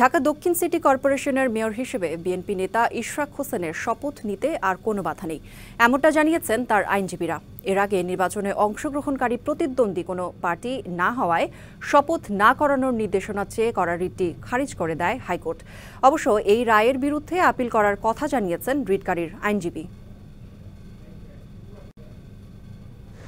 ঢাকা দক্ষিণ সিটি কর্পোরেশনের মেয়র হিসেবে বিএনপি নেতা ইশরাক হোসেনের শপথ নিতে আর কোনো বাধা নেই, এমনটা জানিয়েছেন তার আইনজীবীরা। এর আগে নির্বাচনে অংশগ্রহণকারী প্রতিদ্বন্দ্বী কোনো পার্টি না হওয়ায় শপথ না করানোর নির্দেশনা চেয়ে করা রিটটি খারিজ করে দেয় হাইকোর্ট। অবশ্য এই রায়ের বিরুদ্ধে আপিল করার কথা জানিয়েছেন রিটকারীর আইনজীবী।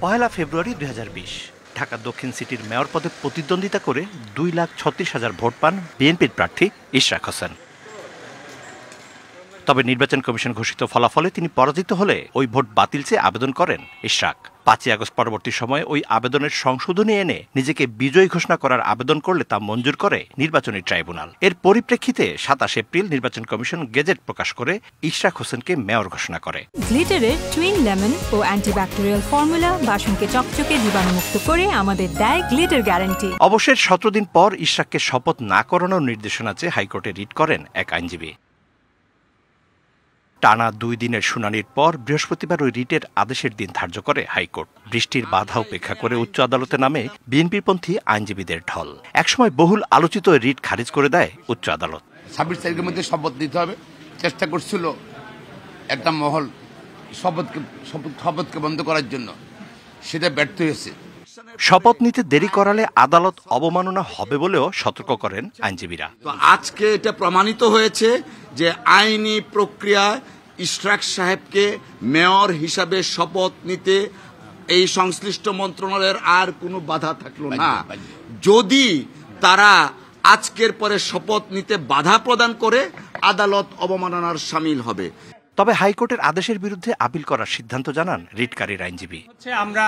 1 ফেব্রুয়ারি 2020 ঢাকা দক্ষিণ সিটির মেয়র পদে প্রতিদ্বন্দ্বিতা করে 2,36,000 ভোট পান বিএনপির প্রার্থী ইশরাক হোসেন। তবে নির্বাচন কমিশন ঘোষিত ফলাফলে তিনি পরাজিত হলে ওই ভোট বাতিল চেয়ে আবেদন করেন ইশরাক। 5 আগস্ট পরবর্তী সময়ে ওই আবেদনের সংশোধনী এনে নিজেকে বিজয়ী ঘোষণা করার আবেদন করলে তা মঞ্জুর করে নির্বাচনী ট্রাইব্যুনাল। এর পরিপ্রেক্ষিতে 27 এপ্রিল নির্বাচন কমিশন গেজেট প্রকাশ করে ইশরাক হোসেনকে মেয়র ঘোষণা করে। গ্লিটারের টুইন লেমন ও অ্যান্টিব্যাকটেরিয়াল ফর্মুলা বাসনকে চকচকে জীবাণুমুক্ত করে আমাদের দেয় গ্লিটার গ্যারান্টি। অবশেষে 17 দিন পর ইশরাককে শপথ না করানোর নির্দেশনা চেয়ে হাইকোর্টে রিট করেন এক আইনজীবী। টানা 2 দিনের শুনানির পর বৃহস্পতিবার ওই রিটের আদেশের দিন ধার্য করে হাইকোর্ট। বৃষ্টির বাধা উপেক্ষা করে উচ্চ আদালতে নামে বিএনপিপন্থী আইনজীবীদের ঢল। একসময় বহুল আলোচিত রিট খারিজ করে দেয় উচ্চ আদালত। 26 তারিখের মধ্যে শপথ নিতে হবে চেষ্টা করছিল একটা মহল শপথকে বন্ধ করার জন্য, সেটা ব্যর্থ হয়েছে। শপথ নিতে দেরি করালে আদালত অবমাননা হবে বলেও সতর্ক করেন আইনজীবীরা। তো আজকে এটা প্রমাণিত হয়েছে যে আইনি প্রক্রিয়া ইশরাক সাহেবকে মেয়র হিসাবে শপথ নিতে এই সংশ্লিষ্ট মন্ত্রণালয়ের আর কোনো বাধা থাকলো না। যদি তারা আজকের পরে শপথ নিতে বাধা প্রদান করে আদালত অবমাননার শামিল হবে। তবে হাইকোর্টের আদেশের বিরুদ্ধে আপিল করার সিদ্ধান্ত জানান রিটকারীর আইনজীবী। আমরা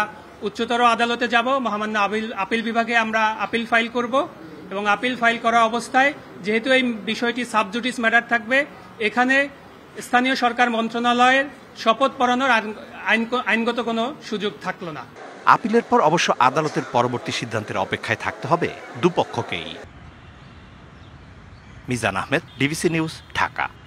উচ্চতর আদালতে যাব, মহামান্য আপিল বিভাগে আমরা আপিল ফাইল করব এবং আপিল ফাইল করা অবস্থায় যেহেতু এই বিষয়টি সাবজুডিস ম্যাটার থাকবে, এখানে স্থানীয় সরকার মন্ত্রণালয়ের শপথ পড়ানোর আইনগত কোনো সুযোগ থাকলো না। আপিলের পর অবশ্য আদালতের পরবর্তী সিদ্ধান্তের অপেক্ষায় থাকতে হবে দুপক্ষকেই। Mizan Ahmed, DBC news, Dhaka.